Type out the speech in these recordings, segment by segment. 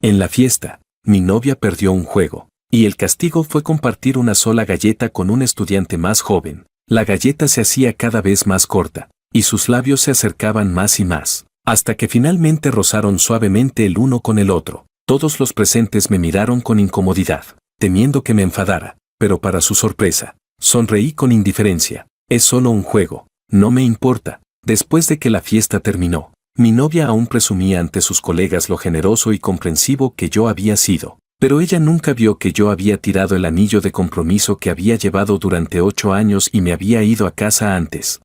En la fiesta, mi novia perdió un juego, y el castigo fue compartir una sola galleta con un estudiante más joven. La galleta se hacía cada vez más corta, y sus labios se acercaban más y más, hasta que finalmente rozaron suavemente el uno con el otro. Todos los presentes me miraron con incomodidad, temiendo que me enfadara, pero para su sorpresa, sonreí con indiferencia. Es solo un juego, no me importa. Después de que la fiesta terminó, mi novia aún presumía ante sus colegas lo generoso y comprensivo que yo había sido, pero ella nunca vio que yo había tirado el anillo de compromiso que había llevado durante 8 años y me había ido a casa antes.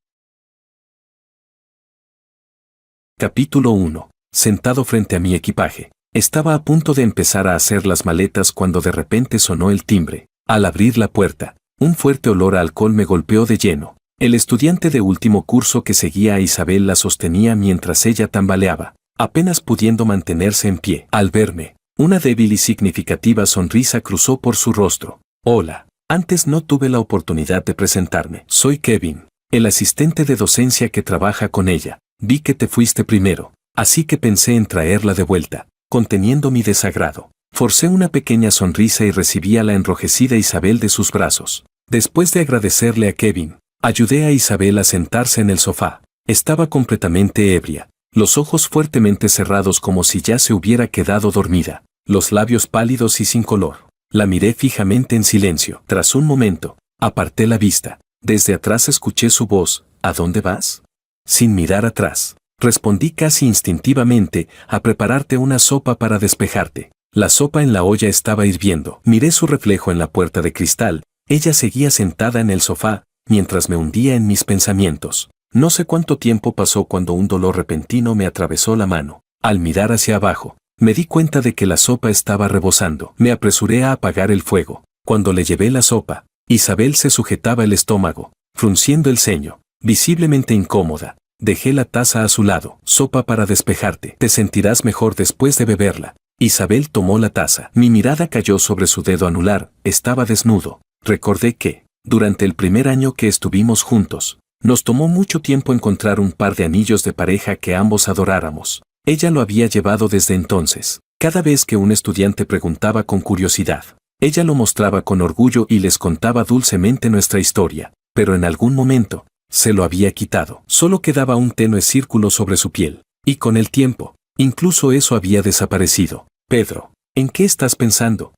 Capítulo 1. Sentado frente a mi equipaje. Estaba a punto de empezar a hacer las maletas cuando de repente sonó el timbre. Al abrir la puerta, un fuerte olor a alcohol me golpeó de lleno. El estudiante de último curso que seguía a Isabel la sostenía mientras ella tambaleaba, apenas pudiendo mantenerse en pie. Al verme, una débil y significativa sonrisa cruzó por su rostro. Hola, antes no tuve la oportunidad de presentarme. Soy Kevin, el asistente de docencia que trabaja con ella. Vi que te fuiste primero, así que pensé en traerla de vuelta. Conteniendo mi desagrado, forcé una pequeña sonrisa y recibí a la enrojecida Isabel de sus brazos. Después de agradecerle a Kevin, ayudé a Isabel a sentarse en el sofá. Estaba completamente ebria, los ojos fuertemente cerrados como si ya se hubiera quedado dormida, los labios pálidos y sin color. La miré fijamente en silencio. Tras un momento, aparté la vista. Desde atrás escuché su voz. ¿A dónde vas? Sin mirar atrás, respondí casi instintivamente, a prepararte una sopa para despejarte. La sopa en la olla estaba hirviendo. Miré su reflejo en la puerta de cristal. Ella seguía sentada en el sofá, mientras me hundía en mis pensamientos. No sé cuánto tiempo pasó cuando un dolor repentino me atravesó la mano. Al mirar hacia abajo, me di cuenta de que la sopa estaba rebosando. Me apresuré a apagar el fuego. Cuando le llevé la sopa, Isabel se sujetaba el estómago, frunciendo el ceño, visiblemente incómoda. Dejé la taza a su lado. Sopa para despejarte. Te sentirás mejor después de beberla. Isabel tomó la taza. Mi mirada cayó sobre su dedo anular. Estaba desnudo. Recordé que, durante el primer año que estuvimos juntos, nos tomó mucho tiempo encontrar un par de anillos de pareja que ambos adoráramos. Ella lo había llevado desde entonces. Cada vez que un estudiante preguntaba con curiosidad, ella lo mostraba con orgullo y les contaba dulcemente nuestra historia. Pero en algún momento, se lo había quitado. Solo quedaba un tenue círculo sobre su piel. Y con el tiempo, incluso eso había desaparecido. Pedro, ¿en qué estás pensando?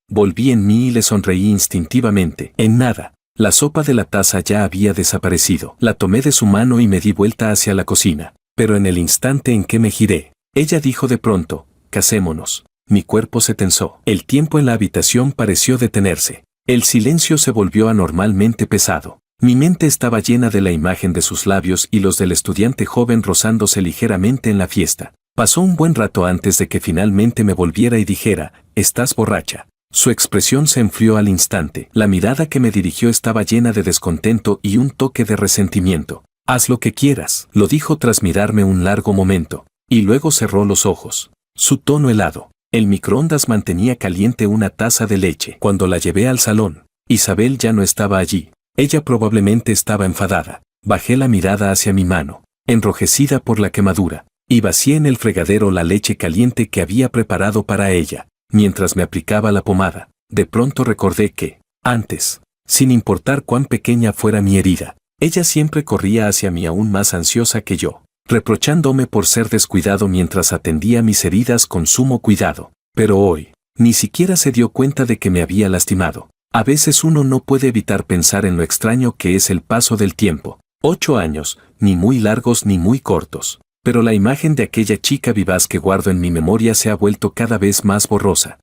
Volví en mí y le sonreí instintivamente. En nada. La sopa de la taza ya había desaparecido. La tomé de su mano y me di vuelta hacia la cocina. Pero en el instante en que me giré, ella dijo de pronto, casémonos. Mi cuerpo se tensó. El tiempo en la habitación pareció detenerse. El silencio se volvió anormalmente pesado. Mi mente estaba llena de la imagen de sus labios y los del estudiante joven rozándose ligeramente en la fiesta. Pasó un buen rato antes de que finalmente me volviera y dijera, ¿estás borracha? Su expresión se enfrió al instante. La mirada que me dirigió estaba llena de descontento y un toque de resentimiento. Haz lo que quieras, lo dijo tras mirarme un largo momento, y luego cerró los ojos. Su tono helado. El microondas mantenía caliente una taza de leche. Cuando la llevé al salón, Isabel ya no estaba allí. Ella probablemente estaba enfadada. Bajé la mirada hacia mi mano, enrojecida por la quemadura, y vacié en el fregadero la leche caliente que había preparado para ella. Mientras me aplicaba la pomada, de pronto recordé que, antes, sin importar cuán pequeña fuera mi herida, ella siempre corría hacia mí aún más ansiosa que yo, reprochándome por ser descuidado mientras atendía mis heridas con sumo cuidado. Pero hoy, ni siquiera se dio cuenta de que me había lastimado. A veces uno no puede evitar pensar en lo extraño que es el paso del tiempo. 8 años, ni muy largos ni muy cortos. Pero la imagen de aquella chica vivaz que guardo en mi memoria se ha vuelto cada vez más borrosa.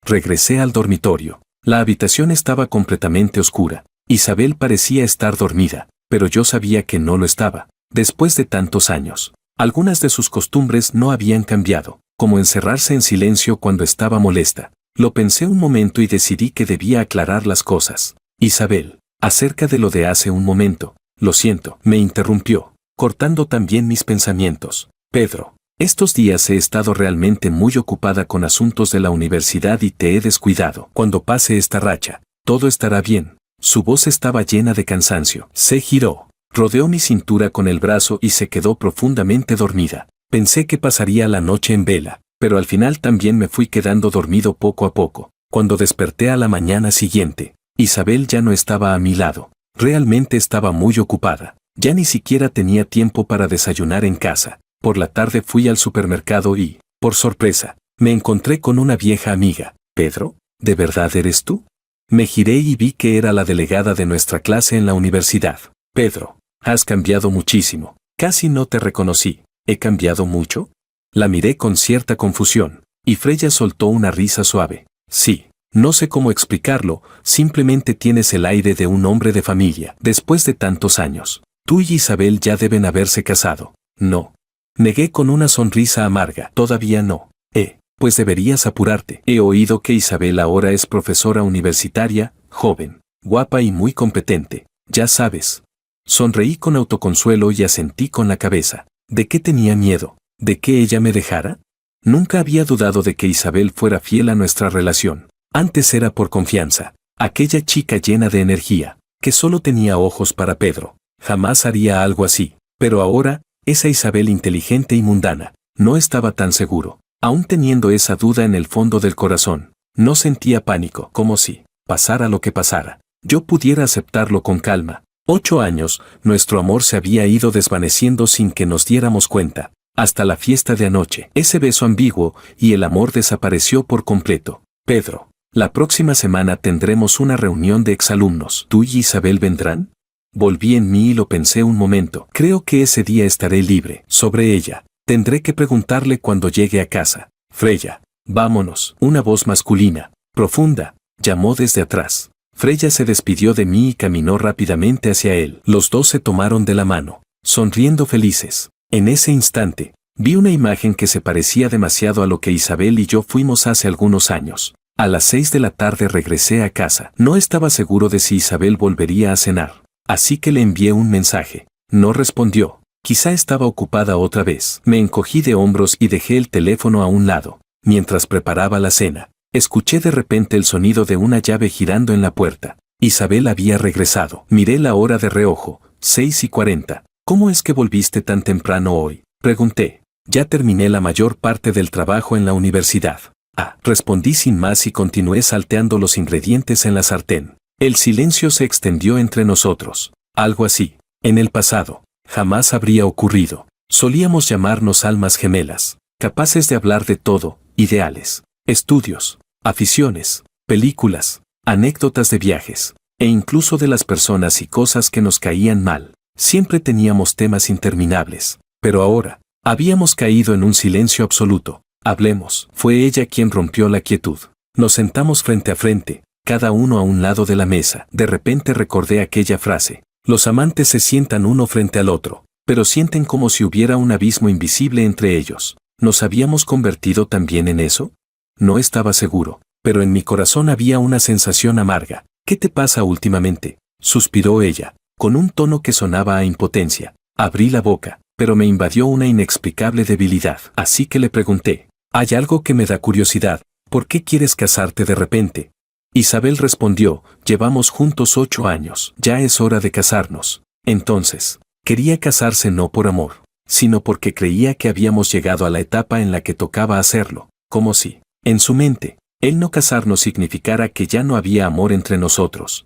Regresé al dormitorio. La habitación estaba completamente oscura. Isabel parecía estar dormida, pero yo sabía que no lo estaba. Después de tantos años, algunas de sus costumbres no habían cambiado, como encerrarse en silencio cuando estaba molesta. Lo pensé un momento y decidí que debía aclarar las cosas. Isabel, acerca de lo de hace un momento. Lo siento, me interrumpió, cortando también mis pensamientos. Pedro, estos días he estado realmente muy ocupada con asuntos de la universidad y te he descuidado. Cuando pase esta racha, todo estará bien. Su voz estaba llena de cansancio. Se giró, rodeó mi cintura con el brazo y se quedó profundamente dormida. Pensé que pasaría la noche en vela, pero al final también me fui quedando dormido poco a poco. Cuando desperté a la mañana siguiente, Isabel ya no estaba a mi lado. Realmente estaba muy ocupada. Ya ni siquiera tenía tiempo para desayunar en casa. Por la tarde fui al supermercado y, por sorpresa, me encontré con una vieja amiga. «Pedro, ¿de verdad eres tú?». Me giré y vi que era la delegada de nuestra clase en la universidad. «Pedro, has cambiado muchísimo. Casi no te reconocí. ¿He cambiado mucho?». La miré con cierta confusión, y Freya soltó una risa suave. «Sí, no sé cómo explicarlo, simplemente tienes el aire de un hombre de familia. Después de tantos años, tú y Isabel ya deben haberse casado». «No». Negué con una sonrisa amarga. «Todavía no». Pues deberías apurarte. He oído que Isabel ahora es profesora universitaria, joven, guapa y muy competente. Ya sabes». Sonreí con autoconsuelo y asentí con la cabeza. ¿De qué tenía miedo? ¿De que ella me dejara? Nunca había dudado de que Isabel fuera fiel a nuestra relación. Antes era por confianza. Aquella chica llena de energía, que solo tenía ojos para Pedro. Jamás haría algo así. Pero ahora, esa Isabel inteligente y mundana, no estaba tan seguro. Aún teniendo esa duda en el fondo del corazón, no sentía pánico, como si, pasara lo que pasara, yo pudiera aceptarlo con calma. 8 años, nuestro amor se había ido desvaneciendo sin que nos diéramos cuenta. Hasta la fiesta de anoche, ese beso ambiguo, y el amor desapareció por completo. «Pedro, la próxima semana tendremos una reunión de exalumnos. ¿Tú y Isabel vendrán?». Volví en mí y lo pensé un momento. Creo que ese día estaré libre. Sobre ella, tendré que preguntarle cuando llegue a casa. «Freya, vámonos». Una voz masculina, profunda, llamó desde atrás. Freya se despidió de mí y caminó rápidamente hacia él. Los dos se tomaron de la mano, sonriendo felices. En ese instante, vi una imagen que se parecía demasiado a lo que Isabel y yo fuimos hace algunos años. A las 6 de la tarde regresé a casa. No estaba seguro de si Isabel volvería a cenar, así que le envié un mensaje. No respondió. Quizá estaba ocupada otra vez. Me encogí de hombros y dejé el teléfono a un lado. Mientras preparaba la cena, escuché de repente el sonido de una llave girando en la puerta. Isabel había regresado. Miré la hora de reojo, 6:40. «¿Cómo es que volviste tan temprano hoy?», pregunté. «Ya terminé la mayor parte del trabajo en la universidad». Respondí sin más y continué salteando los ingredientes en la sartén. El silencio se extendió entre nosotros. Algo así, en el pasado, jamás habría ocurrido. Solíamos llamarnos almas gemelas, capaces de hablar de todo: ideales, estudios, aficiones, películas, anécdotas de viajes, e incluso de las personas y cosas que nos caían mal. Siempre teníamos temas interminables, pero ahora, habíamos caído en un silencio absoluto. «Hablemos». Fue ella quien rompió la quietud. Nos sentamos frente a frente, cada uno a un lado de la mesa. De repente recordé aquella frase: «Los amantes se sientan uno frente al otro, pero sienten como si hubiera un abismo invisible entre ellos». ¿Nos habíamos convertido también en eso? No estaba seguro, pero en mi corazón había una sensación amarga. «¿Qué te pasa últimamente?», suspiró ella, con un tono que sonaba a impotencia. Abrí la boca, pero me invadió una inexplicable debilidad. Así que le pregunté: «Hay algo que me da curiosidad. ¿Por qué quieres casarte de repente?». Isabel respondió: «Llevamos juntos 8 años. Ya es hora de casarnos». Entonces, quería casarse no por amor, sino porque creía que habíamos llegado a la etapa en la que tocaba hacerlo. Como si, en su mente, el no casarnos significara que ya no había amor entre nosotros.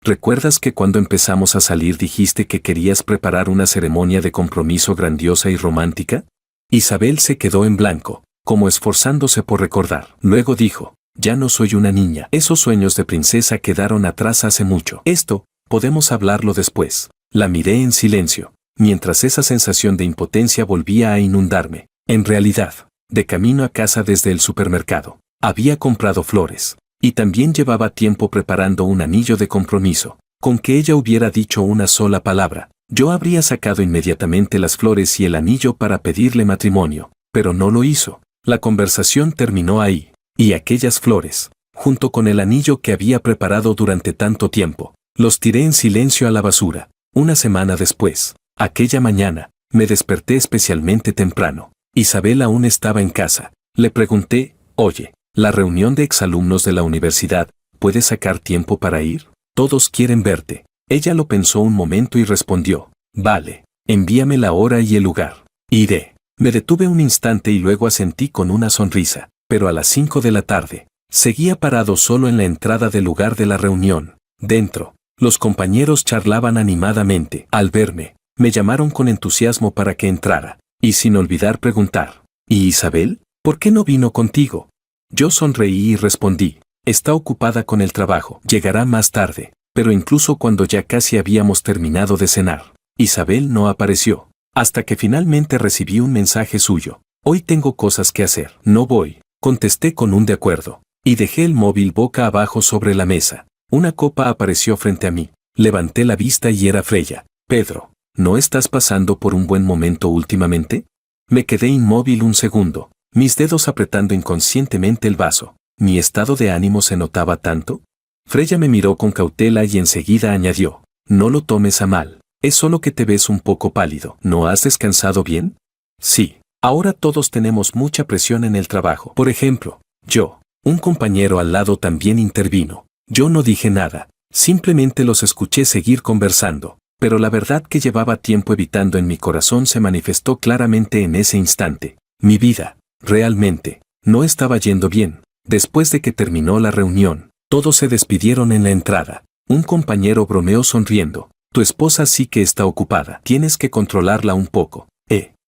¿Recuerdas que cuando empezamos a salir dijiste que querías preparar una ceremonia de compromiso grandiosa y romántica? Isabel se quedó en blanco, como esforzándose por recordar. Luego dijo: «Ya no soy una niña. Esos sueños de princesa quedaron atrás hace mucho. Esto, podemos hablarlo después». La miré en silencio, mientras esa sensación de impotencia volvía a inundarme. En realidad, de camino a casa desde el supermercado, había comprado flores. Y también llevaba tiempo preparando un anillo de compromiso. Con que ella hubiera dicho una sola palabra, yo habría sacado inmediatamente las flores y el anillo para pedirle matrimonio, pero no lo hizo. La conversación terminó ahí, y aquellas flores, junto con el anillo que había preparado durante tanto tiempo, los tiré en silencio a la basura. Una semana después, aquella mañana, me desperté especialmente temprano. Isabel aún estaba en casa. Le pregunté: «Oye, la reunión de exalumnos de la universidad, ¿puedes sacar tiempo para ir? Todos quieren verte». Ella lo pensó un momento y respondió: «Vale, Envíame la hora y el lugar. Iré. Me detuve un instante y luego asentí con una sonrisa, pero a las 5 de la tarde. Seguía parado solo en la entrada del lugar de la reunión. Dentro, los compañeros charlaban animadamente. Al verme, me llamaron con entusiasmo para que entrara, y sin olvidar preguntar: ¿Y Isabel? ¿Por qué no vino contigo? Yo sonreí y respondí: está ocupada con el trabajo, llegará más tarde. Pero incluso cuando ya casi habíamos terminado de cenar, Isabel no apareció, hasta que finalmente recibí un mensaje suyo: hoy tengo cosas que hacer, no voy. Contesté con un de acuerdo, y dejé el móvil boca abajo sobre la mesa. Una copa apareció frente a mí. Levanté la vista y era Freya. Pedro, ¿no estás pasando por un buen momento últimamente? Me quedé inmóvil un segundo, mis dedos apretando inconscientemente el vaso. ¿Mi estado de ánimo se notaba tanto? Freya me miró con cautela y enseguida añadió: no lo tomes a mal, es solo que te ves un poco pálido. ¿No has descansado bien? Sí, ahora todos tenemos mucha presión en el trabajo. Por ejemplo, yo. Un compañero al lado también intervino. Yo no dije nada, simplemente los escuché seguir conversando, pero la verdad que llevaba tiempo evitando en mi corazón se manifestó claramente en ese instante. Mi vida, realmente, no estaba yendo bien. Después de que terminó la reunión, todos se despidieron en la entrada. Un compañero bromeó sonriendo: tu esposa sí que está ocupada, tienes que controlarla un poco.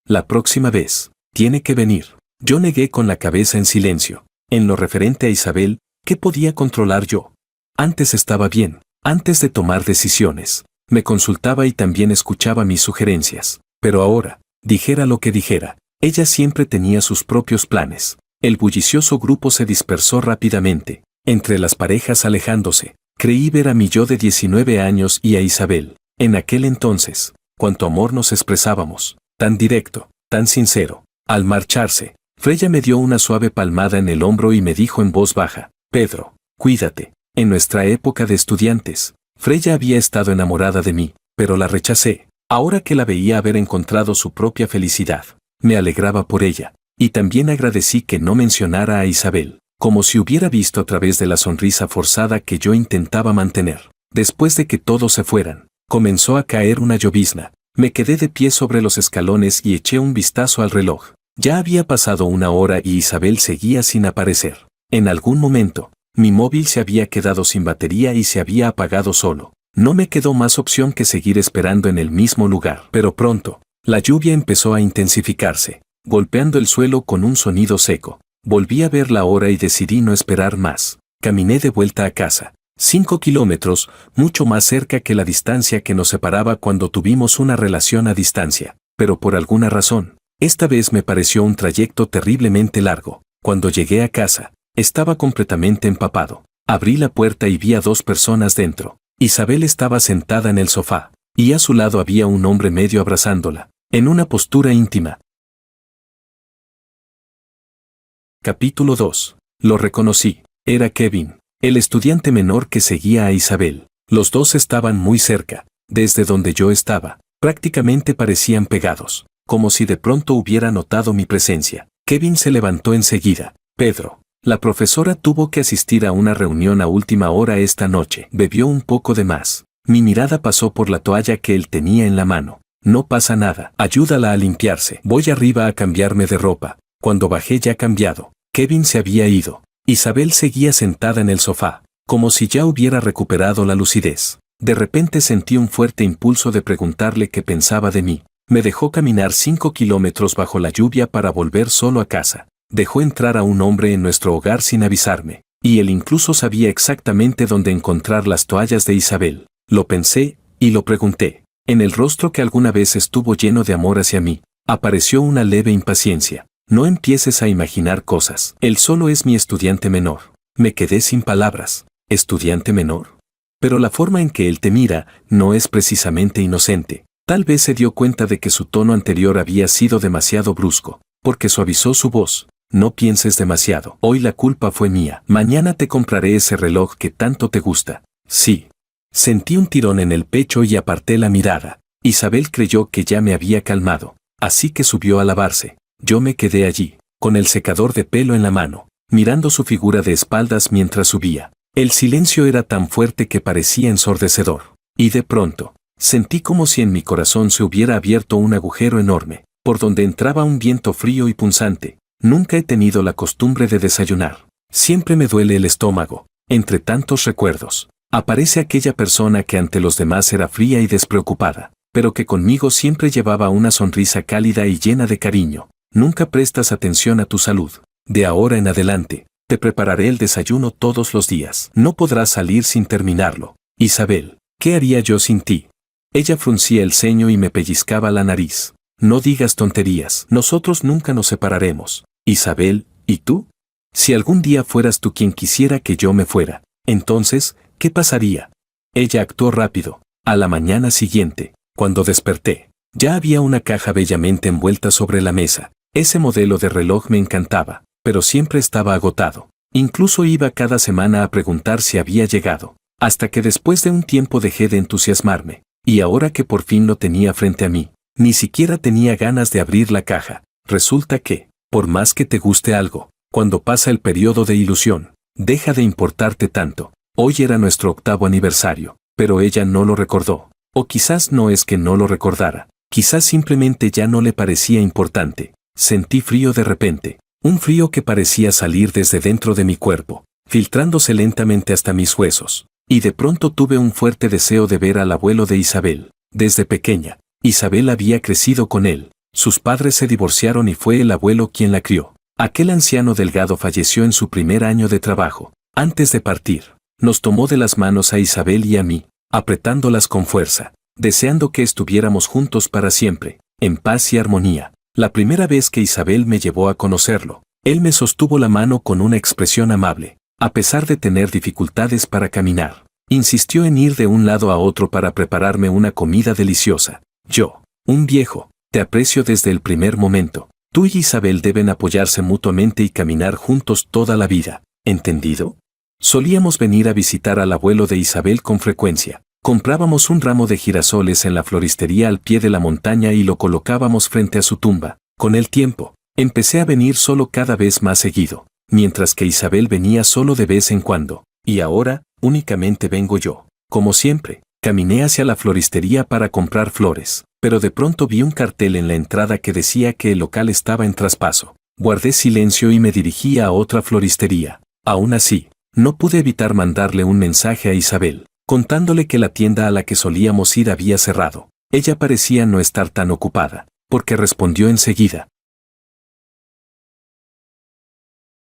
La próxima vez, tiene que venir. Yo negué con la cabeza en silencio. En lo referente a Isabel, ¿qué podía controlar yo? Antes estaba bien, antes de tomar decisiones. Me consultaba y también escuchaba mis sugerencias. Pero ahora, dijera lo que dijera, ella siempre tenía sus propios planes. El bullicioso grupo se dispersó rápidamente, entre las parejas alejándose. Creí ver a mi yo de 19 años y a Isabel. En aquel entonces, cuánto amor nos expresábamos, tan directo, tan sincero. Al marcharse, Freya me dio una suave palmada en el hombro y me dijo en voz baja: Pedro, cuídate. En nuestra época de estudiantes, Freya había estado enamorada de mí, pero la rechacé. Ahora que la veía haber encontrado su propia felicidad, me alegraba por ella, y también agradecí que no mencionara a Isabel, como si hubiera visto a través de la sonrisa forzada que yo intentaba mantener. Después de que todos se fueran, comenzó a caer una llovizna. Me quedé de pie sobre los escalones y eché un vistazo al reloj. Ya había pasado una hora y Isabel seguía sin aparecer. En algún momento, mi móvil se había quedado sin batería y se había apagado solo. No me quedó más opción que seguir esperando en el mismo lugar. Pero pronto, la lluvia empezó a intensificarse, golpeando el suelo con un sonido seco. Volví a ver la hora y decidí no esperar más. Caminé de vuelta a casa. 5 kilómetros, mucho más cerca que la distancia que nos separaba cuando tuvimos una relación a distancia. Pero por alguna razón, esta vez me pareció un trayecto terriblemente largo. Cuando llegué a casa, estaba completamente empapado. Abrí la puerta y vi a 2 personas dentro. Isabel estaba sentada en el sofá, y a su lado había un hombre medio abrazándola, en una postura íntima. Capítulo 2. Lo reconocí. Era Kevin, el estudiante menor que seguía a Isabel. Los dos estaban muy cerca. Desde donde yo estaba, prácticamente parecían pegados, como si de pronto hubiera notado mi presencia. Kevin se levantó enseguida. Pedro, la profesora tuvo que asistir a una reunión a última hora esta noche. Bebió un poco de más. Mi mirada pasó por la toalla que él tenía en la mano. No pasa nada. Ayúdala a limpiarse. Voy arriba a cambiarme de ropa. Cuando bajé ya cambiado, Kevin se había ido. Isabel seguía sentada en el sofá, como si ya hubiera recuperado la lucidez. De repente sentí un fuerte impulso de preguntarle qué pensaba de mí. Me dejó caminar 5 kilómetros bajo la lluvia para volver solo a casa. Dejó entrar a un hombre en nuestro hogar sin avisarme, y él incluso sabía exactamente dónde encontrar las toallas de Isabel. Lo pensé, y lo pregunté. En el rostro que alguna vez estuvo lleno de amor hacia mí, apareció una leve impaciencia. No empieces a imaginar cosas. Él solo es mi estudiante menor. Me quedé sin palabras. ¿Estudiante menor? Pero la forma en que él te mira no es precisamente inocente. Tal vez se dio cuenta de que su tono anterior había sido demasiado brusco, porque suavizó su voz. No pienses demasiado. Hoy la culpa fue mía. Mañana te compraré ese reloj que tanto te gusta. Sí. Sentí un tirón en el pecho y aparté la mirada. Isabel creyó que ya me había calmado, así que subió a lavarse. Yo me quedé allí, con el secador de pelo en la mano, mirando su figura de espaldas mientras subía. El silencio era tan fuerte que parecía ensordecedor. Y de pronto, Sentí como si en mi corazón se hubiera abierto un agujero enorme, por donde entraba un viento frío y punzante. Nunca he tenido la costumbre de desayunar. Siempre me duele el estómago. Entre tantos recuerdos, aparece aquella persona que ante los demás era fría y despreocupada, pero que conmigo siempre llevaba una sonrisa cálida y llena de cariño. Nunca prestas atención a tu salud. De ahora en adelante, te prepararé el desayuno todos los días. No podrás salir sin terminarlo. Isabel, ¿qué haría yo sin ti? Ella fruncía el ceño y me pellizcaba la nariz. No digas tonterías. Nosotros nunca nos separaremos. Isabel, ¿y tú? Si algún día fueras tú quien quisiera que yo me fuera, entonces, ¿qué pasaría? Ella actuó rápido. A la mañana siguiente, cuando desperté, ya había una caja bellamente envuelta sobre la mesa. Ese modelo de reloj me encantaba, pero siempre estaba agotado. Incluso iba cada semana a preguntar si había llegado, hasta que después de un tiempo dejé de entusiasmarme, y ahora que por fin lo tenía frente a mí, ni siquiera tenía ganas de abrir la caja. Resulta que, por más que te guste algo, cuando pasa el periodo de ilusión, deja de importarte tanto. Hoy era nuestro 8º aniversario, pero ella no lo recordó. O quizás no es que no lo recordara, quizás simplemente ya no le parecía importante. Sentí frío de repente, un frío que parecía salir desde dentro de mi cuerpo, filtrándose lentamente hasta mis huesos. Y de pronto tuve un fuerte deseo de ver al abuelo de Isabel. Desde pequeña, Isabel había crecido con él. Sus padres se divorciaron y fue el abuelo quien la crió. Aquel anciano delgado falleció en su primer año de trabajo. Antes de partir, nos tomó de las manos a Isabel y a mí, apretándolas con fuerza, deseando que estuviéramos juntos para siempre, en paz y armonía. La primera vez que Isabel me llevó a conocerlo, él me sostuvo la mano con una expresión amable. A pesar de tener dificultades para caminar, insistió en ir de un lado a otro para prepararme una comida deliciosa. Yo, un viejo, te aprecio desde el primer momento. Tú y Isabel deben apoyarse mutuamente y caminar juntos toda la vida. ¿Entendido? Solíamos venir a visitar al abuelo de Isabel con frecuencia. Comprábamos un ramo de girasoles en la floristería al pie de la montaña y lo colocábamos frente a su tumba. Con el tiempo, empecé a venir solo cada vez más seguido, mientras que Isabel venía solo de vez en cuando, y ahora, únicamente vengo yo. Como siempre, caminé hacia la floristería para comprar flores, pero de pronto vi un cartel en la entrada que decía que el local estaba en traspaso. Guardé silencio y me dirigí a otra floristería. Aún así, no pude evitar mandarle un mensaje a Isabel, contándole que la tienda a la que solíamos ir había cerrado. Ella parecía no estar tan ocupada, porque respondió enseguida.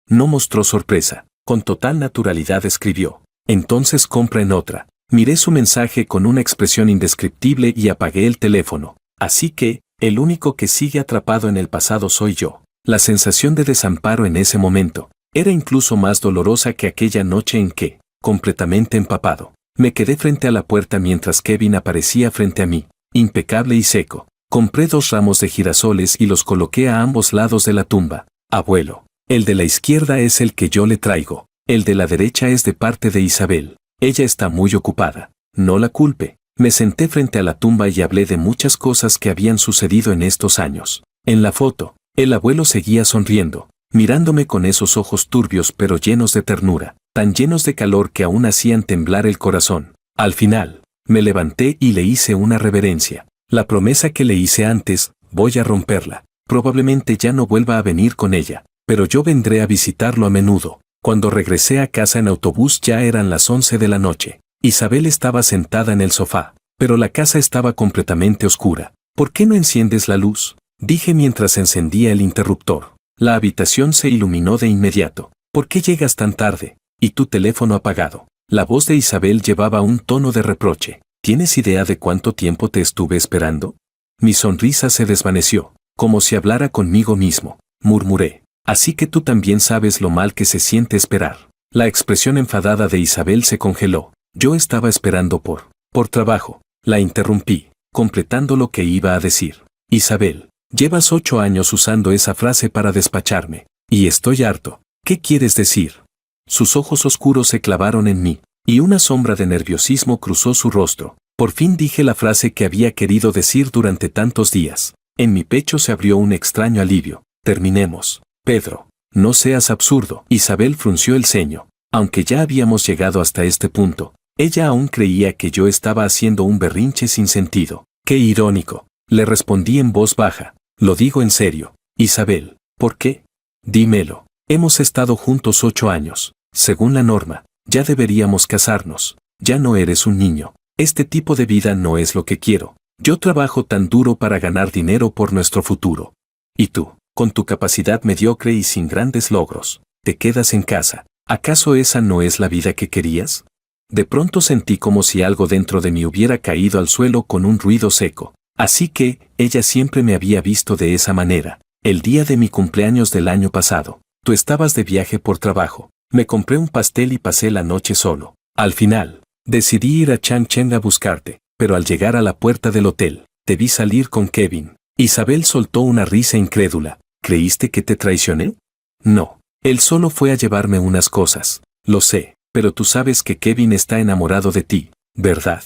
No mostró sorpresa, con total naturalidad escribió. Entonces compra en otra. Miré su mensaje con una expresión indescriptible y apagué el teléfono. Así que, el único que sigue atrapado en el pasado soy yo. La sensación de desamparo en ese momento era incluso más dolorosa que aquella noche en que, completamente empapado, me quedé frente a la puerta mientras Kevin aparecía frente a mí, impecable y seco. Compré 2 ramos de girasoles y los coloqué a ambos lados de la tumba. Abuelo, el de la izquierda es el que yo le traigo. El de la derecha es de parte de Isabel. Ella está muy ocupada. No la culpe. Me senté frente a la tumba y hablé de muchas cosas que habían sucedido en estos años. En la foto, el abuelo seguía sonriendo, mirándome con esos ojos turbios pero llenos de ternura, tan llenos de calor que aún hacían temblar el corazón. Al final, me levanté y le hice una reverencia. La promesa que le hice antes, voy a romperla. Probablemente ya no vuelva a venir con ella, pero yo vendré a visitarlo a menudo. Cuando regresé a casa en autobús ya eran las 11 de la noche. Isabel estaba sentada en el sofá, pero la casa estaba completamente oscura. ¿Por qué no enciendes la luz?, dije mientras encendía el interruptor. La habitación se iluminó de inmediato. ¿Por qué llegas tan tarde? ¿Y tu teléfono apagado? La voz de Isabel llevaba un tono de reproche. ¿Tienes idea de cuánto tiempo te estuve esperando? Mi sonrisa se desvaneció, como si hablara conmigo mismo. Murmuré. Así que tú también sabes lo mal que se siente esperar. La expresión enfadada de Isabel se congeló. Yo estaba esperando por trabajo. La interrumpí, completando lo que iba a decir. Isabel, llevas 8 años usando esa frase para despacharme. Y estoy harto. ¿Qué quieres decir? Sus ojos oscuros se clavaron en mí, y una sombra de nerviosismo cruzó su rostro. Por fin dije la frase que había querido decir durante tantos días. En mi pecho se abrió un extraño alivio. Terminemos. Pedro, no seas absurdo. Isabel frunció el ceño. Aunque ya habíamos llegado hasta este punto, Ella aún creía que yo estaba haciendo un berrinche sin sentido. ¡Qué irónico! Le respondí en voz baja. Lo digo en serio. Isabel, ¿por qué? Dímelo. Hemos estado juntos 8 años. Según la norma, ya deberíamos casarnos. Ya no eres un niño. Este tipo de vida no es lo que quiero. Yo trabajo tan duro para ganar dinero por nuestro futuro. Y tú, con tu capacidad mediocre y sin grandes logros, te quedas en casa. ¿Acaso esa no es la vida que querías? De pronto sentí como si algo dentro de mí hubiera caído al suelo con un ruido seco. Así que, ella siempre me había visto de esa manera. El día de mi cumpleaños del año pasado, tú estabas de viaje por trabajo. Me compré un pastel y pasé la noche solo. Al final, decidí ir a Changcheng a buscarte, pero al llegar a la puerta del hotel, te vi salir con Kevin. Isabel soltó una risa incrédula. ¿Creíste que te traicioné? No, él solo fue a llevarme unas cosas. Lo sé, pero tú sabes que Kevin está enamorado de ti, ¿verdad?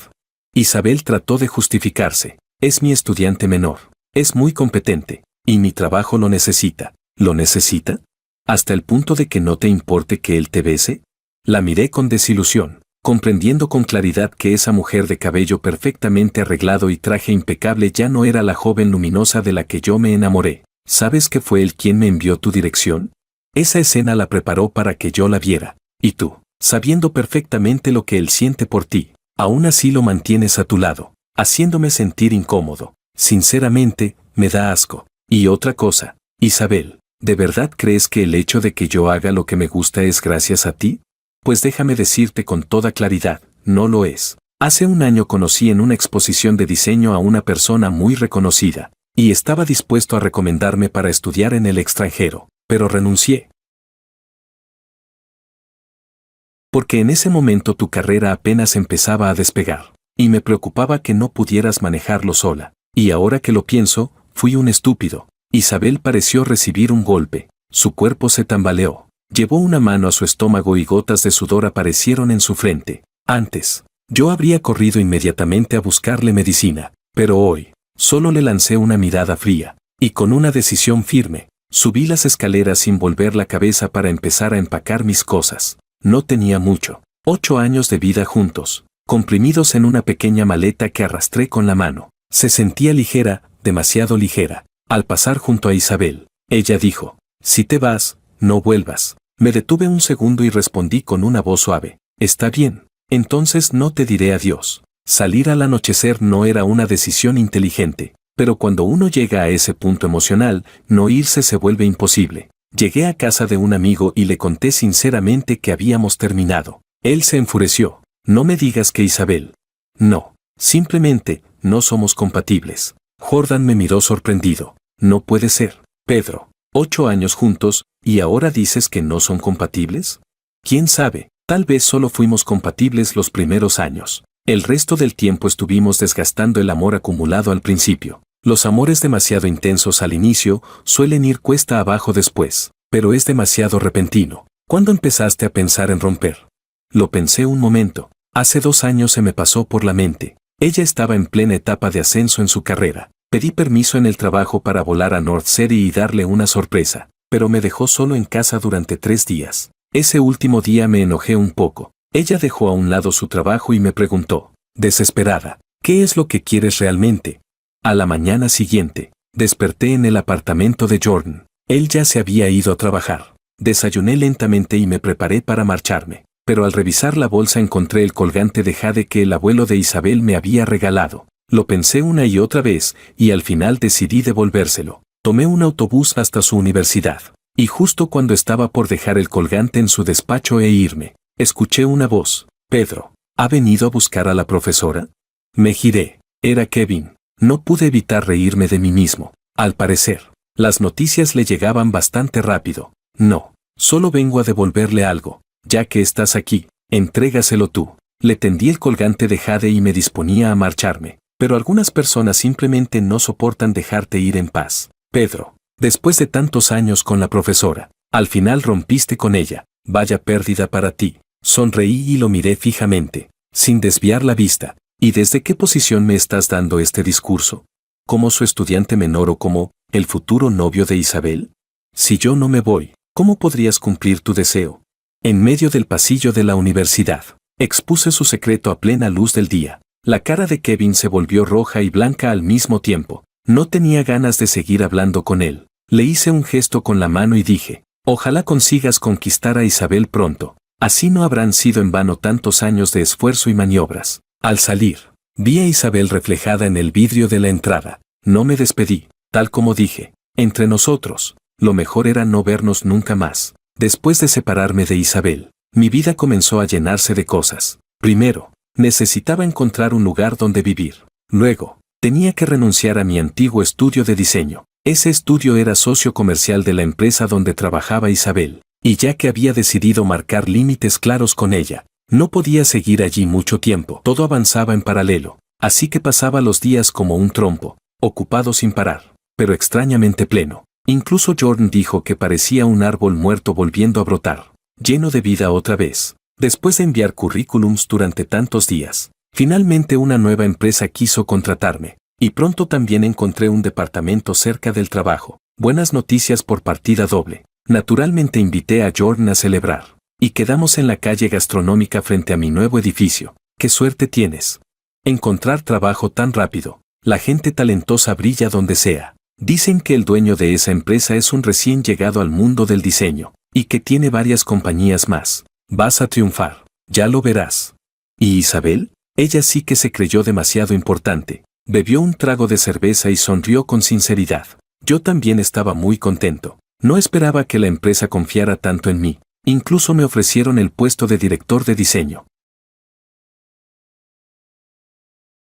Isabel trató de justificarse. Es mi estudiante menor. Es muy competente, y mi trabajo lo necesita. ¿Lo necesita? ¿Hasta el punto de que no te importe que él te bese? La miré con desilusión, comprendiendo con claridad que esa mujer de cabello perfectamente arreglado y traje impecable ya no era la joven luminosa de la que yo me enamoré. ¿Sabes que fue él quien me envió tu dirección? Esa escena la preparó para que yo la viera. Y tú, sabiendo perfectamente lo que él siente por ti, aún así lo mantienes a tu lado, haciéndome sentir incómodo. Sinceramente, me da asco. Y otra cosa, Isabel, ¿de verdad crees que el hecho de que yo haga lo que me gusta es gracias a ti? Pues déjame decirte con toda claridad, no lo es. Hace un año conocí en una exposición de diseño a una persona muy reconocida, y estaba dispuesto a recomendarme para estudiar en el extranjero, pero renuncié. Porque en ese momento tu carrera apenas empezaba a despegar, y me preocupaba que no pudieras manejarlo sola. Y ahora que lo pienso, fui un estúpido. Isabel pareció recibir un golpe. Su cuerpo se tambaleó. Llevó una mano a su estómago y gotas de sudor aparecieron en su frente. Antes, yo habría corrido inmediatamente a buscarle medicina, pero hoy, solo le lancé una mirada fría, y con una decisión firme, subí las escaleras sin volver la cabeza para empezar a empacar mis cosas. No tenía mucho. 8 años de vida juntos, comprimidos en una pequeña maleta que arrastré con la mano. Se sentía ligera, demasiado ligera. Al pasar junto a Isabel, ella dijo, si te vas, no vuelvas. Me detuve un segundo y respondí con una voz suave, está bien, entonces no te diré adiós. Salir al anochecer no era una decisión inteligente, pero cuando uno llega a ese punto emocional, no irse se vuelve imposible. Llegué a casa de un amigo y le conté sinceramente que habíamos terminado. Él se enfureció. No me digas que Isabel. No, simplemente, no somos compatibles. Jordan me miró sorprendido. No puede ser, Pedro. 8 años juntos, ¿y ahora dices que no son compatibles? ¿Quién sabe? Tal vez solo fuimos compatibles los primeros años. El resto del tiempo estuvimos desgastando el amor acumulado al principio. Los amores demasiado intensos al inicio suelen ir cuesta abajo después, pero es demasiado repentino. ¿Cuándo empezaste a pensar en romper? Lo pensé un momento. Hace 2 años se me pasó por la mente. Ella estaba en plena etapa de ascenso en su carrera. Pedí permiso en el trabajo para volar a North City y darle una sorpresa, pero me dejó solo en casa durante 3 días. Ese último día me enojé un poco. Ella dejó a un lado su trabajo y me preguntó, desesperada, ¿qué es lo que quieres realmente? A la mañana siguiente, desperté en el apartamento de Jordan. Él ya se había ido a trabajar. Desayuné lentamente y me preparé para marcharme, pero al revisar la bolsa encontré el colgante de jade que el abuelo de Isabel me había regalado. Lo pensé una y otra vez, y al final decidí devolvérselo. Tomé un autobús hasta su universidad, y justo cuando estaba por dejar el colgante en su despacho e irme, escuché una voz. Pedro, ¿ha venido a buscar a la profesora? Me giré. Era Kevin. No pude evitar reírme de mí mismo. Al parecer, las noticias le llegaban bastante rápido. No, solo vengo a devolverle algo. Ya que estás aquí, entrégaselo tú. Le tendí el colgante de jade y me disponía a marcharme. Pero algunas personas simplemente no soportan dejarte ir en paz. Pedro, después de tantos años con la profesora, al final rompiste con ella. Vaya pérdida para ti. Sonreí y lo miré fijamente, sin desviar la vista. ¿Y desde qué posición me estás dando este discurso? ¿Como su estudiante menor o como el futuro novio de Isabel? Si yo no me voy, ¿cómo podrías cumplir tu deseo? En medio del pasillo de la universidad, Expuse su secreto a plena luz del día. La cara de Kevin se volvió roja y blanca al mismo tiempo. No tenía ganas de seguir hablando con él. Le hice un gesto con la mano y dije, ojalá consigas conquistar a Isabel pronto. Así no habrán sido en vano tantos años de esfuerzo y maniobras. Al salir, vi a Isabel reflejada en el vidrio de la entrada. No me despedí, tal como dije. Entre nosotros, lo mejor era no vernos nunca más. Después de separarme de Isabel, mi vida comenzó a llenarse de cosas. Primero, necesitaba encontrar un lugar donde vivir. Luego, tenía que renunciar a mi antiguo estudio de diseño. Ese estudio era socio comercial de la empresa donde trabajaba Isabel, y ya que había decidido marcar límites claros con ella, no podía seguir allí mucho tiempo. Todo avanzaba en paralelo, así que pasaba los días como un trompo, ocupado sin parar, pero extrañamente pleno. Incluso Jordan dijo que parecía un árbol muerto volviendo a brotar, lleno de vida otra vez. Después de enviar currículums durante tantos días, finalmente una nueva empresa quiso contratarme, y pronto también encontré un departamento cerca del trabajo. Buenas noticias por partida doble. Naturalmente invité a Jordan a celebrar, y quedamos en la calle gastronómica frente a mi nuevo edificio. ¡Qué suerte tienes! Encontrar trabajo tan rápido. La gente talentosa brilla donde sea. Dicen que el dueño de esa empresa es un recién llegado al mundo del diseño, y que tiene varias compañías más. Vas a triunfar, ya lo verás. ¿Y Isabel? Ella sí que se creyó demasiado importante. Bebió un trago de cerveza y sonrió con sinceridad. Yo también estaba muy contento. No esperaba que la empresa confiara tanto en mí. Incluso me ofrecieron el puesto de director de diseño.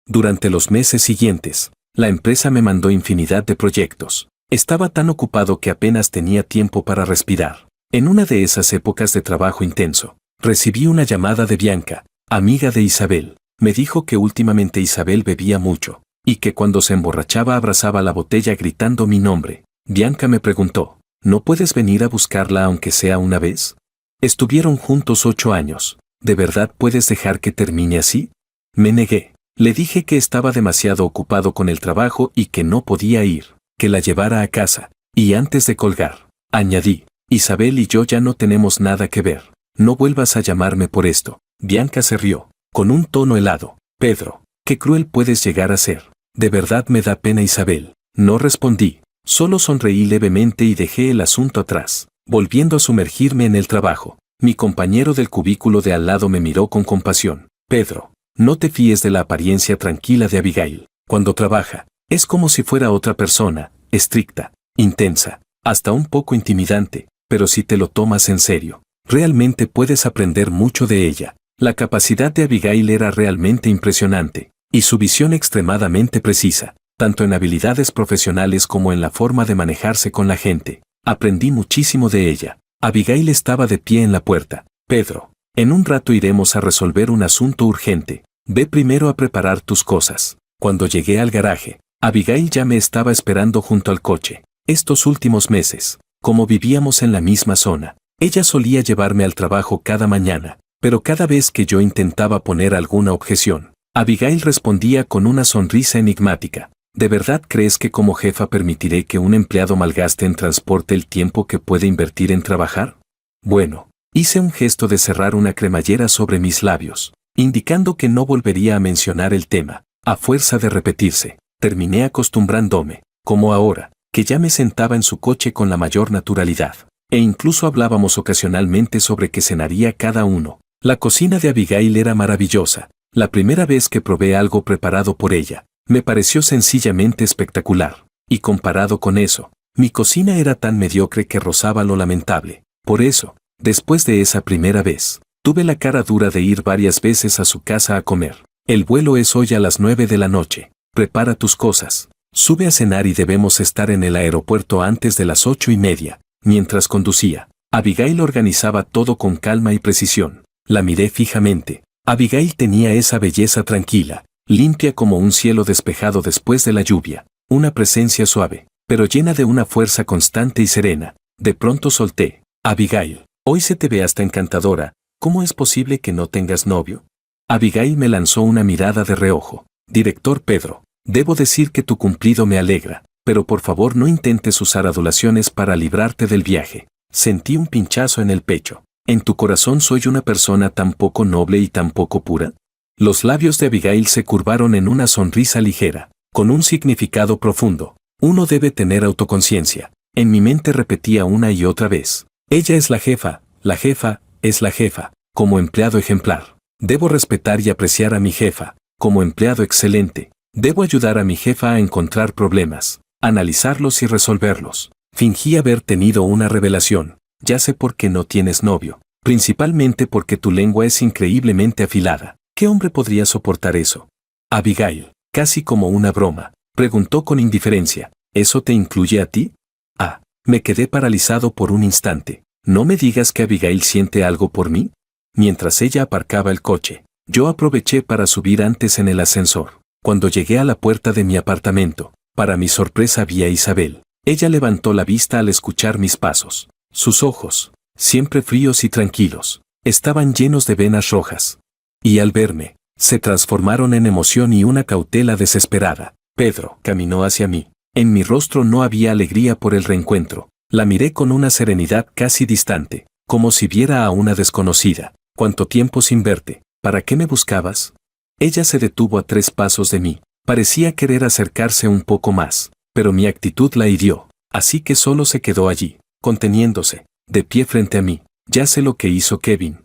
Durante los meses siguientes, la empresa me mandó infinidad de proyectos. Estaba tan ocupado que apenas tenía tiempo para respirar. En una de esas épocas de trabajo intenso, recibí una llamada de Bianca, amiga de Isabel. Me dijo que últimamente Isabel bebía mucho, y que cuando se emborrachaba abrazaba la botella gritando mi nombre. Bianca me preguntó, ¿no puedes venir a buscarla aunque sea una vez? Estuvieron juntos 8 años. ¿De verdad puedes dejar que termine así? Me negué. Le dije que estaba demasiado ocupado con el trabajo y que no podía ir, que la llevara a casa. Y antes de colgar, añadí, Isabel y yo ya no tenemos nada que ver. No vuelvas a llamarme por esto. Bianca se rió, con un tono helado. Pedro, qué cruel puedes llegar a ser. De verdad me da pena Isabel. No respondí, solo sonreí levemente y dejé el asunto atrás, volviendo a sumergirme en el trabajo. Mi compañero del cubículo de al lado me miró con compasión. Pedro, no te fíes de la apariencia tranquila de Abigail. Cuando trabaja, es como si fuera otra persona, estricta, intensa, hasta un poco intimidante, pero si te lo tomas en serio, realmente puedes aprender mucho de ella. La capacidad de Abigail era realmente impresionante, y su visión extremadamente precisa, tanto en habilidades profesionales como en la forma de manejarse con la gente. Aprendí muchísimo de ella. Abigail estaba de pie en la puerta. Pedro, en un rato iremos a resolver un asunto urgente. Ve primero a preparar tus cosas. Cuando llegué al garaje, Abigail ya me estaba esperando junto al coche. Estos últimos meses, como vivíamos en la misma zona, ella solía llevarme al trabajo cada mañana, pero cada vez que yo intentaba poner alguna objeción, Abigail respondía con una sonrisa enigmática. ¿De verdad crees que como jefa permitiré que un empleado malgaste en transporte el tiempo que puede invertir en trabajar? Bueno, hice un gesto de cerrar una cremallera sobre mis labios, indicando que no volvería a mencionar el tema. A fuerza de repetirse, terminé acostumbrándome, como ahora, que ya me sentaba en su coche con la mayor naturalidad, e incluso hablábamos ocasionalmente sobre qué cenaría cada uno. La cocina de Abigail era maravillosa. La primera vez que probé algo preparado por ella, me pareció sencillamente espectacular, y comparado con eso, mi cocina era tan mediocre que rozaba lo lamentable. Por eso, después de esa primera vez, tuve la cara dura de ir varias veces a su casa a comer. El vuelo es hoy a las 9 de la noche. Prepara tus cosas. Sube a cenar y debemos estar en el aeropuerto antes de las 8:30. Mientras conducía, Abigail organizaba todo con calma y precisión. La miré fijamente. Abigail tenía esa belleza tranquila, limpia como un cielo despejado después de la lluvia, una presencia suave, pero llena de una fuerza constante y serena. De pronto solté, Abigail, hoy se te ve hasta encantadora. ¿Cómo es posible que no tengas novio? Abigail me lanzó una mirada de reojo. Director Pedro, debo decir que tu cumplido me alegra, pero por favor no intentes usar adulaciones para librarte del viaje. Sentí un pinchazo en el pecho. ¿En tu corazón soy una persona tan poco noble y tan poco pura? Los labios de Abigail se curvaron en una sonrisa ligera, con un significado profundo. Uno debe tener autoconciencia. En mi mente repetía una y otra vez. Ella es la jefa es la jefa, como empleado ejemplar. Debo respetar y apreciar a mi jefa, como empleado excelente. Debo ayudar a mi jefa a encontrar problemas, analizarlos y resolverlos. Fingí haber tenido una revelación. Ya sé por qué no tienes novio. Principalmente porque tu lengua es increíblemente afilada. ¿Qué hombre podría soportar eso? Abigail, casi como una broma, preguntó con indiferencia. ¿Eso te incluye a ti? Ah, me quedé paralizado por un instante. ¿No me digas que Abigail siente algo por mí? Mientras ella aparcaba el coche, yo aproveché para subir antes en el ascensor. Cuando llegué a la puerta de mi apartamento, para mi sorpresa vi a Isabel. Ella levantó la vista al escuchar mis pasos. Sus ojos, siempre fríos y tranquilos, estaban llenos de venas rojas. Y al verme, se transformaron en emoción y una cautela desesperada. Pedro caminó hacia mí. En mi rostro no había alegría por el reencuentro. La miré con una serenidad casi distante, como si viera a una desconocida. ¿Cuánto tiempo sin verte? ¿Para qué me buscabas? Ella se detuvo a 3 pasos de mí. Parecía querer acercarse un poco más, pero mi actitud la hirió, así que solo se quedó allí, conteniéndose, de pie frente a mí. Ya sé lo que hizo Kevin.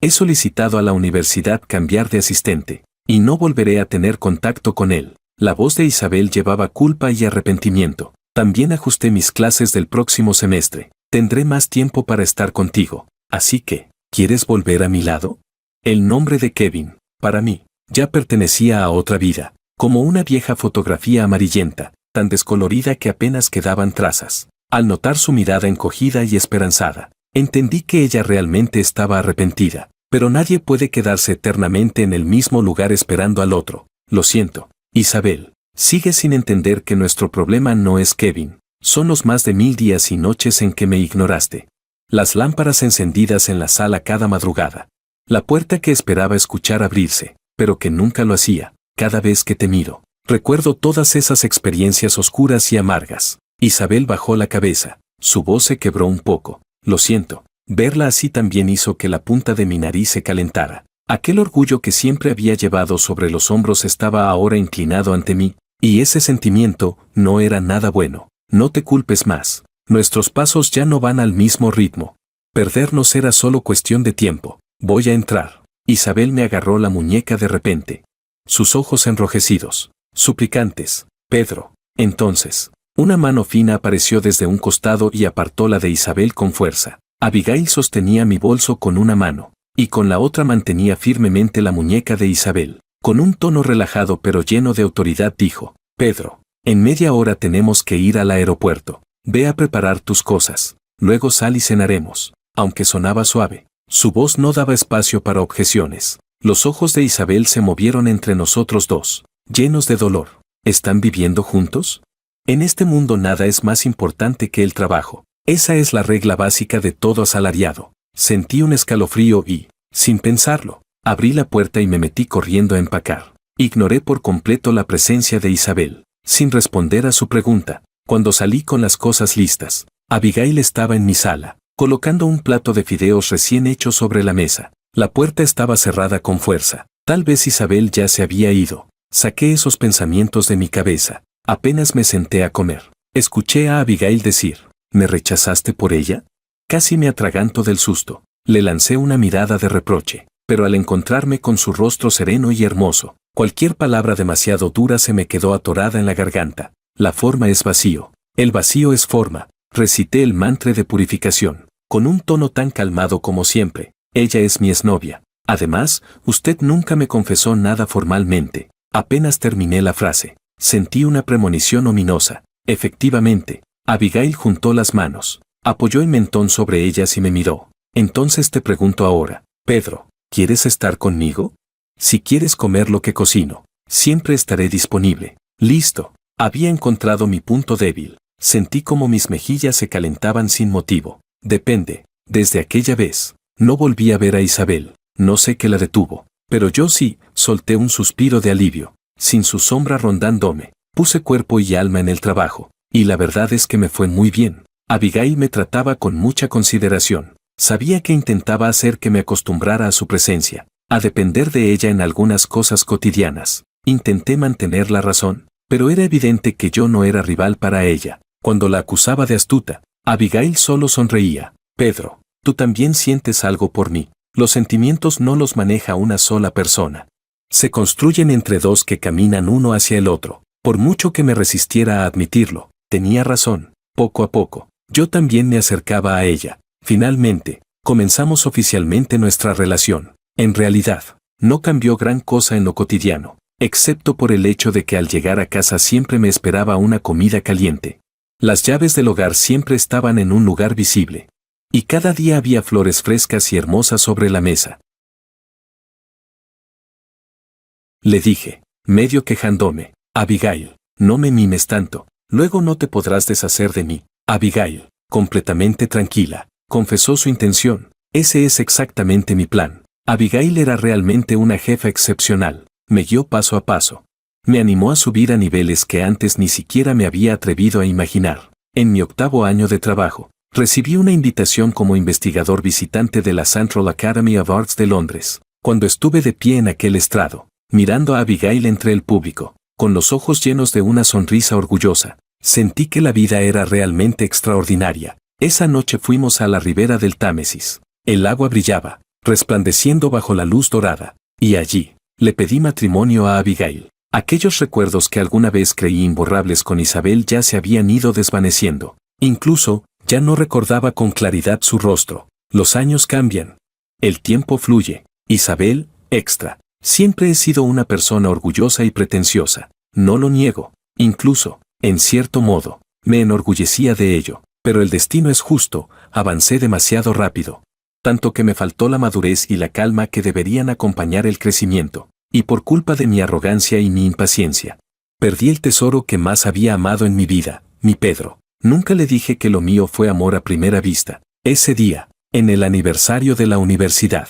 He solicitado a la universidad cambiar de asistente, y no volveré a tener contacto con él. La voz de Isabel llevaba culpa y arrepentimiento. También ajusté mis clases del próximo semestre. Tendré más tiempo para estar contigo. Así que, ¿quieres volver a mi lado? El nombre de Kevin, para mí, ya pertenecía a otra vida, como una vieja fotografía amarillenta, tan descolorida que apenas quedaban trazas. Al notar su mirada encogida y esperanzada, entendí que ella realmente estaba arrepentida. Pero nadie puede quedarse eternamente en el mismo lugar esperando al otro. Lo siento, Isabel. Sigue sin entender que nuestro problema no es Kevin. Son los más de 1000 días y noches en que me ignoraste. Las lámparas encendidas en la sala cada madrugada. La puerta que esperaba escuchar abrirse, pero que nunca lo hacía. Cada vez que te miro, recuerdo todas esas experiencias oscuras y amargas. Isabel bajó la cabeza. Su voz se quebró un poco. Lo siento. Verla así también hizo que la punta de mi nariz se calentara. Aquel orgullo que siempre había llevado sobre los hombros estaba ahora inclinado ante mí, y ese sentimiento no era nada bueno. No te culpes más. Nuestros pasos ya no van al mismo ritmo. Perdernos era solo cuestión de tiempo. Voy a entrar. Isabel me agarró la muñeca de repente. Sus ojos enrojecidos, suplicantes. Pedro. Entonces, una mano fina apareció desde un costado y apartó la de Isabel con fuerza. Abigail sostenía mi bolso con una mano, y con la otra mantenía firmemente la muñeca de Isabel. Con un tono relajado pero lleno de autoridad dijo, Pedro, en media hora tenemos que ir al aeropuerto. Ve a preparar tus cosas, luego sal y cenaremos. Aunque sonaba suave, su voz no daba espacio para objeciones. Los ojos de Isabel se movieron entre nosotros dos, llenos de dolor. ¿Están viviendo juntos? En este mundo nada es más importante que el trabajo. Esa es la regla básica de todo asalariado. Sentí un escalofrío y, sin pensarlo, abrí la puerta y me metí corriendo a empacar. Ignoré por completo la presencia de Isabel, sin responder a su pregunta. Cuando salí con las cosas listas, Abigail estaba en mi sala, colocando un plato de fideos recién hechos sobre la mesa. La puerta estaba cerrada con fuerza. Tal vez Isabel ya se había ido. Saqué esos pensamientos de mi cabeza. Apenas me senté a comer. Escuché a Abigail decir, ¿me rechazaste por ella? Casi me atraganto del susto. Le lancé una mirada de reproche, pero al encontrarme con su rostro sereno y hermoso, cualquier palabra demasiado dura se me quedó atorada en la garganta. La forma es vacío. El vacío es forma. Recité el mantra de purificación, con un tono tan calmado como siempre. Ella es mi exnovia. Además, usted nunca me confesó nada formalmente. Apenas terminé la frase, sentí una premonición ominosa. Efectivamente, Abigail juntó las manos, apoyó el mentón sobre ellas y me miró. Entonces te pregunto ahora, Pedro, ¿quieres estar conmigo? Si quieres comer lo que cocino, siempre estaré disponible. Listo. Había encontrado mi punto débil. Sentí como mis mejillas se calentaban sin motivo. Depende. Desde aquella vez, no volví a ver a Isabel. No sé qué la detuvo, pero yo sí, solté un suspiro de alivio. Sin su sombra rondándome, puse cuerpo y alma en el trabajo, y la verdad es que me fue muy bien. Abigail me trataba con mucha consideración. Sabía que intentaba hacer que me acostumbrara a su presencia, a depender de ella en algunas cosas cotidianas. Intenté mantener la razón, pero era evidente que yo no era rival para ella. Cuando la acusaba de astuta, Abigail solo sonreía. Pedro, tú también sientes algo por mí. Los sentimientos no los maneja una sola persona. Se construyen entre dos que caminan uno hacia el otro. Por mucho que me resistiera a admitirlo, tenía razón. Poco a poco, yo también me acercaba a ella. Finalmente, comenzamos oficialmente nuestra relación. En realidad, no cambió gran cosa en lo cotidiano, excepto por el hecho de que al llegar a casa siempre me esperaba una comida caliente. Las llaves del hogar siempre estaban en un lugar visible. Y cada día había flores frescas y hermosas sobre la mesa. Le dije, medio quejándome, Abigail, no me mimes tanto, luego no te podrás deshacer de mí. Abigail, completamente tranquila, confesó su intención. Ese es exactamente mi plan. Abigail era realmente una jefa excepcional. Me guió paso a paso. Me animó a subir a niveles que antes ni siquiera me había atrevido a imaginar. En mi 8º año de trabajo, recibí una invitación como investigador visitante de la Central Academy of Arts de Londres. Cuando estuve de pie en aquel estrado, mirando a Abigail entre el público, con los ojos llenos de una sonrisa orgullosa, sentí que la vida era realmente extraordinaria. Esa noche fuimos a la ribera del Támesis. El agua brillaba, resplandeciendo bajo la luz dorada, y allí, le pedí matrimonio a Abigail. Aquellos recuerdos que alguna vez creí imborrables con Isabel ya se habían ido desvaneciendo. Incluso, ya no recordaba con claridad su rostro. Los años cambian. El tiempo fluye. Isabel, extra. Siempre he sido una persona orgullosa y pretenciosa. No lo niego. Incluso, en cierto modo, me enorgullecía de ello. Pero el destino es justo, avancé demasiado rápido. Tanto que me faltó la madurez y la calma que deberían acompañar el crecimiento. Y por culpa de mi arrogancia y mi impaciencia, perdí el tesoro que más había amado en mi vida, mi Pedro. Nunca le dije que lo mío fue amor a primera vista. Ese día, en el aniversario de la universidad,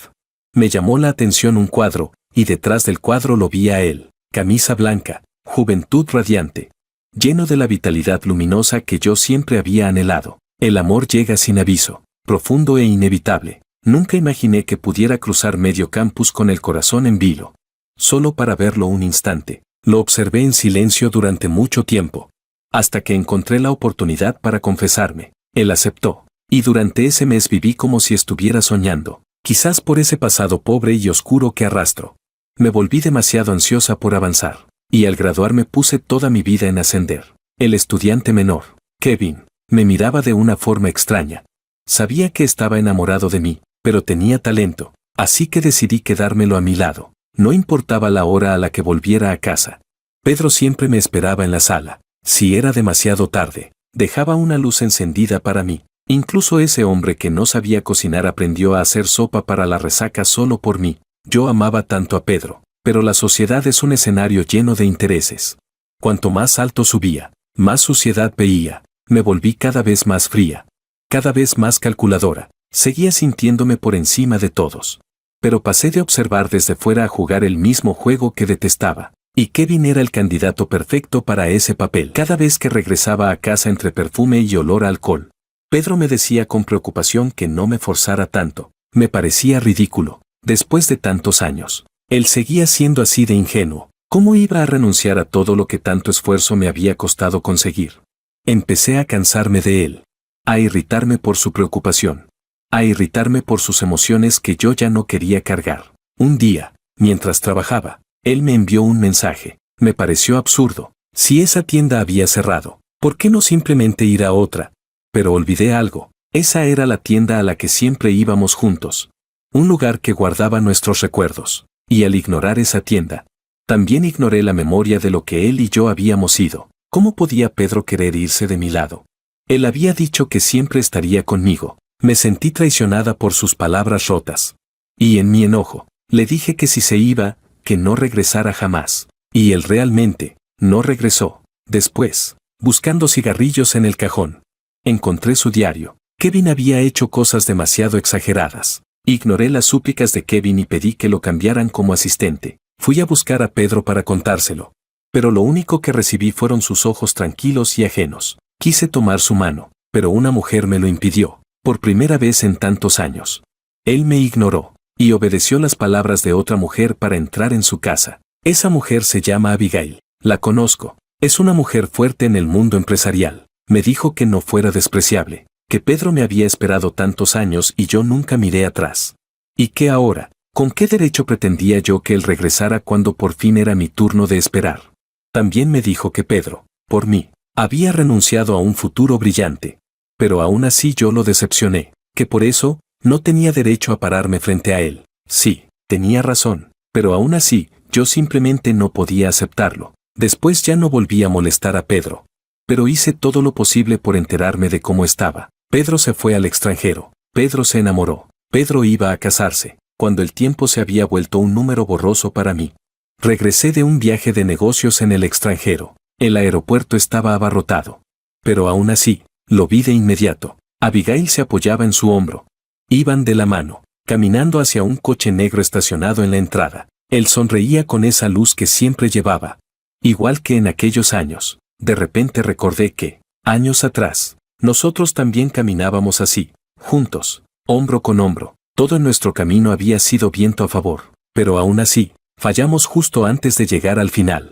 me llamó la atención un cuadro, y detrás del cuadro lo vi a él, camisa blanca, juventud radiante, lleno de la vitalidad luminosa que yo siempre había anhelado. El amor llega sin aviso, profundo e inevitable. Nunca imaginé que pudiera cruzar medio campus con el corazón en vilo. Solo para verlo un instante, lo observé en silencio durante mucho tiempo, hasta que encontré la oportunidad para confesarme. Él aceptó, y durante ese mes viví como si estuviera soñando, quizás por ese pasado pobre y oscuro que arrastro. Me volví demasiado ansiosa por avanzar, y al graduarme puse toda mi vida en ascender. El estudiante menor, Kevin, me miraba de una forma extraña. Sabía que estaba enamorado de mí, pero tenía talento, así que decidí quedármelo a mi lado. No importaba la hora a la que volviera a casa. Pedro siempre me esperaba en la sala. Si era demasiado tarde, dejaba una luz encendida para mí. Incluso ese hombre que no sabía cocinar aprendió a hacer sopa para la resaca solo por mí. Yo amaba tanto a Pedro, pero la sociedad es un escenario lleno de intereses. Cuanto más alto subía, más suciedad veía. Me volví cada vez más fría, cada vez más calculadora. Seguía sintiéndome por encima de todos. Pero pasé de observar desde fuera a jugar el mismo juego que detestaba. Y Kevin era el candidato perfecto para ese papel. Cada vez que regresaba a casa entre perfume y olor a alcohol, Pedro me decía con preocupación que no me forzara tanto. Me parecía ridículo. Después de tantos años, él seguía siendo así de ingenuo. ¿Cómo iba a renunciar a todo lo que tanto esfuerzo me había costado conseguir? Empecé a cansarme de él, a irritarme por su preocupación, a irritarme por sus emociones que yo ya no quería cargar. Un día, mientras trabajaba, él me envió un mensaje. Me pareció absurdo. Si esa tienda había cerrado, ¿por qué no simplemente ir a otra? Pero olvidé algo. Esa era la tienda a la que siempre íbamos juntos. Un lugar que guardaba nuestros recuerdos. Y al ignorar esa tienda, también ignoré la memoria de lo que él y yo habíamos sido. ¿Cómo podía Pedro querer irse de mi lado? Él había dicho que siempre estaría conmigo. Me sentí traicionada por sus palabras rotas. Y en mi enojo, le dije que si se iba, que no regresara jamás. Y él realmente, no regresó. Después, buscando cigarrillos en el cajón, encontré su diario. Kevin había hecho cosas demasiado exageradas. Ignoré las súplicas de Kevin y pedí que lo cambiaran como asistente. Fui a buscar a Pedro para contárselo. Pero lo único que recibí fueron sus ojos tranquilos y ajenos. Quise tomar su mano, pero una mujer me lo impidió, por primera vez en tantos años. Él me ignoró, y obedeció las palabras de otra mujer para entrar en su casa. Esa mujer se llama Abigail. La conozco. Es una mujer fuerte en el mundo empresarial. Me dijo que no fuera despreciable, que Pedro me había esperado tantos años y yo nunca miré atrás. ¿Y qué ahora? ¿Con qué derecho pretendía yo que él regresara cuando por fin era mi turno de esperar? También me dijo que Pedro, por mí, había renunciado a un futuro brillante. Pero aún así yo lo decepcioné, que por eso no tenía derecho a pararme frente a él. Sí, tenía razón, pero aún así yo simplemente no podía aceptarlo. Después ya no volví a molestar a Pedro. Pero hice todo lo posible por enterarme de cómo estaba. Pedro se fue al extranjero. Pedro se enamoró. Pedro iba a casarse, cuando el tiempo se había vuelto un número borroso para mí. Regresé de un viaje de negocios en el extranjero. El aeropuerto estaba abarrotado. Pero aún así, lo vi de inmediato. Abigail se apoyaba en su hombro. Iban de la mano, caminando hacia un coche negro estacionado en la entrada. Él sonreía con esa luz que siempre llevaba. Igual que en aquellos años. De repente recordé que, años atrás, nosotros también caminábamos así, juntos, hombro con hombro. Todo en nuestro camino había sido viento a favor, pero aún así, fallamos justo antes de llegar al final.